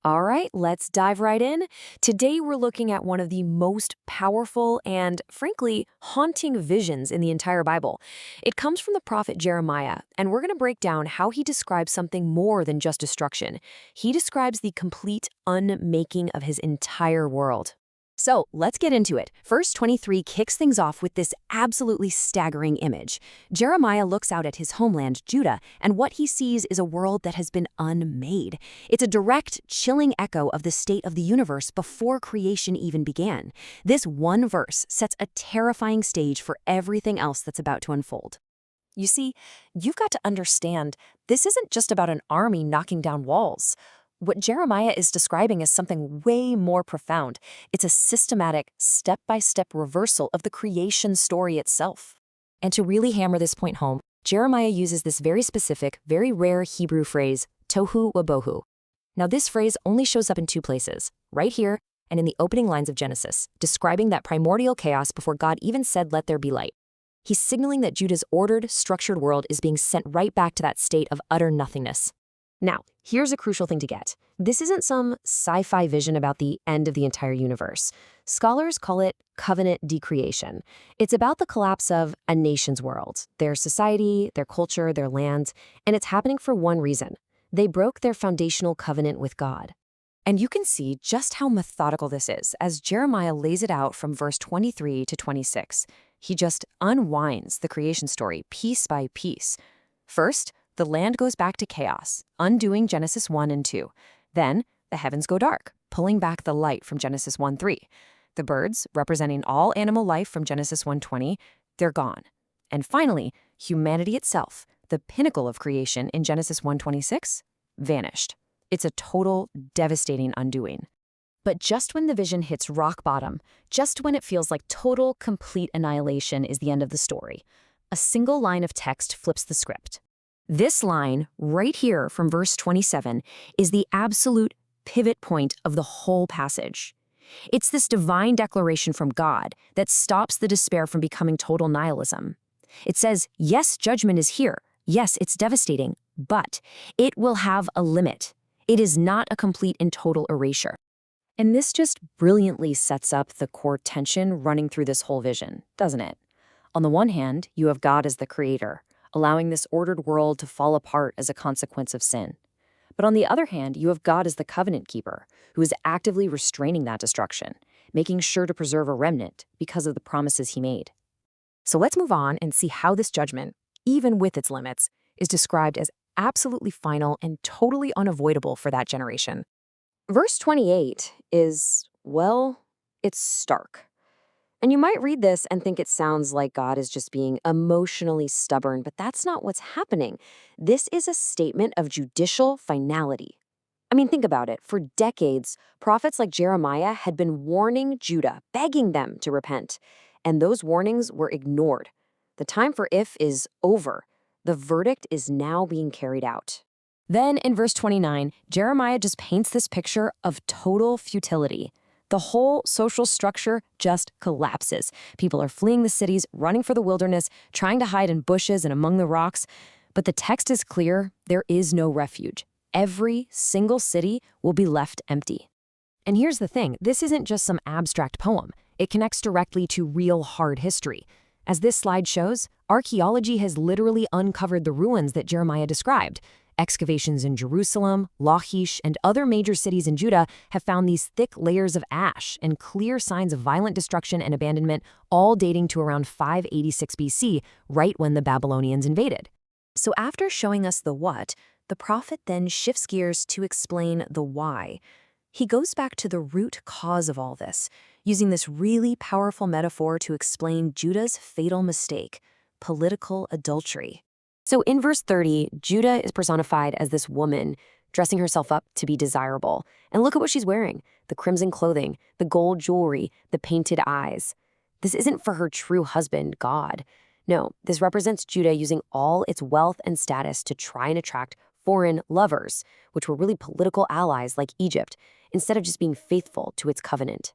All right, let's dive right in. Today, we're looking at one of the most powerful and, frankly, haunting visions in the entire Bible. It comes from the prophet Jeremiah, and we're going to break down how he describes something more than just destruction. He describes the complete unmaking of his entire world. So let's get into it. Verse 23 kicks things off with this absolutely staggering image. Jeremiah looks out at his homeland, Judah, and what he sees is a world that has been unmade. It's a direct, chilling echo of the state of the universe before creation even began. This one verse sets a terrifying stage for everything else that's about to unfold. You see, you've got to understand, this isn't just about an army knocking down walls. What Jeremiah is describing is something way more profound. It's a systematic, step-by-step reversal of the creation story itself. And to really hammer this point home, Jeremiah uses this very specific, very rare Hebrew phrase, tohu wabohu. Now this phrase only shows up in two places, right here and in the opening lines of Genesis, describing that primordial chaos before God even said, "Let there be light." He's signaling that Judah's ordered, structured world is being sent right back to that state of utter nothingness. Now, here's a crucial thing to get. This isn't some sci-fi vision about the end of the entire universe. Scholars call it covenant decreation. It's about the collapse of a nation's world, their society, their culture, their lands, and it's happening for one reason. They broke their foundational covenant with God. And you can see just how methodical this is as Jeremiah lays it out from verse 23 to 26. He just unwinds the creation story piece by piece. First, the land goes back to chaos, undoing Genesis 1 and 2. Then, the heavens go dark, pulling back the light from Genesis 1:3. The birds, representing all animal life from Genesis 1:20, they're gone. And finally, humanity itself, the pinnacle of creation in Genesis 1:26, vanished. It's a total, devastating undoing. But just when the vision hits rock bottom, just when it feels like total, complete annihilation is the end of the story, a single line of text flips the script. This line, right here from verse 27, is the absolute pivot point of the whole passage. It's this divine declaration from God that stops the despair from becoming total nihilism. It says, yes, judgment is here. Yes, it's devastating, but it will have a limit. It is not a complete and total erasure. And this just brilliantly sets up the core tension running through this whole vision, doesn't it? On the one hand, you have God as the creator, allowing this ordered world to fall apart as a consequence of sin. But on the other hand, you have God as the covenant keeper, who is actively restraining that destruction, making sure to preserve a remnant because of the promises he made. So let's move on and see how this judgment, even with its limits, is described as absolutely final and totally unavoidable for that generation. Verse 28 is, well, it's stark. And you might read this and think it sounds like God is just being emotionally stubborn, but that's not what's happening. This is a statement of judicial finality. I mean, think about it. For decades, prophets like Jeremiah had been warning Judah, begging them to repent, and those warnings were ignored. The time for if is over. The verdict is now being carried out. Then in verse 29, Jeremiah just paints this picture of total futility. The whole social structure just collapses. People are fleeing the cities, running for the wilderness, trying to hide in bushes and among the rocks. But the text is clear, there is no refuge. Every single city will be left empty. And here's the thing, this isn't just some abstract poem. It connects directly to real hard history. As this slide shows, archaeology has literally uncovered the ruins that Jeremiah described. Excavations in Jerusalem, Lachish, and other major cities in Judah have found these thick layers of ash and clear signs of violent destruction and abandonment, all dating to around 586 BC, right when the Babylonians invaded. So after showing us the what, the prophet then shifts gears to explain the why. He goes back to the root cause of all this, using this really powerful metaphor to explain Judah's fatal mistake, political adultery. So in verse 30, Judah is personified as this woman dressing herself up to be desirable. And look at what she's wearing, the crimson clothing, the gold jewelry, the painted eyes. This isn't for her true husband, God. No, this represents Judah using all its wealth and status to try and attract foreign lovers, which were really political allies like Egypt, instead of just being faithful to its covenant.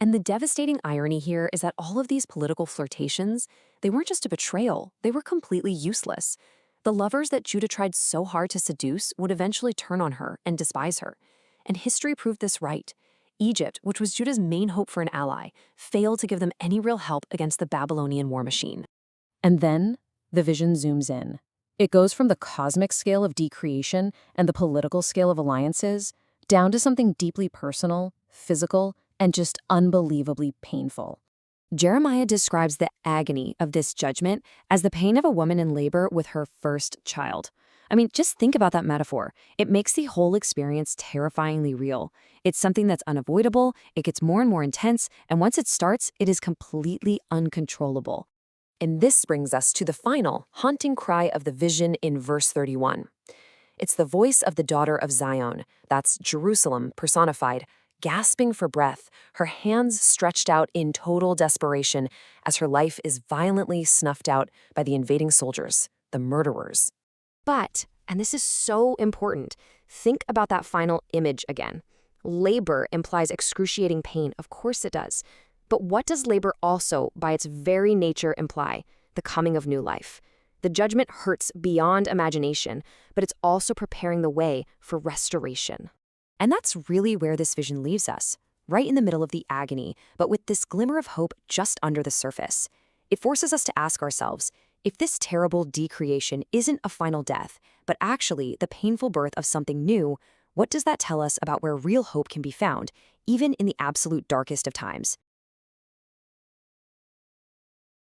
And the devastating irony here is that all of these political flirtations, they weren't just a betrayal, they were completely useless. The lovers that Judah tried so hard to seduce would eventually turn on her and despise her. And history proved this right. Egypt, which was Judah's main hope for an ally, failed to give them any real help against the Babylonian war machine. And then the vision zooms in. It goes from the cosmic scale of decreation and the political scale of alliances down to something deeply personal, physical, and just unbelievably painful. Jeremiah describes the agony of this judgment as the pain of a woman in labor with her first child. I mean, just think about that metaphor. It makes the whole experience terrifyingly real. It's something that's unavoidable, it gets more and more intense, and once it starts, it is completely uncontrollable. And this brings us to the final, haunting cry of the vision in verse 31. It's the voice of the daughter of Zion, that's Jerusalem personified, gasping for breath, her hands stretched out in total desperation as her life is violently snuffed out by the invading soldiers, the murderers. But, and this is so important, think about that final image again. Labor implies excruciating pain, of course it does. But what does labor also, by its very nature, imply? The coming of new life. The judgment hurts beyond imagination, but it's also preparing the way for restoration. And that's really where this vision leaves us, right in the middle of the agony, but with this glimmer of hope just under the surface. It forces us to ask ourselves, if this terrible decreation isn't a final death, but actually the painful birth of something new, what does that tell us about where real hope can be found, even in the absolute darkest of times?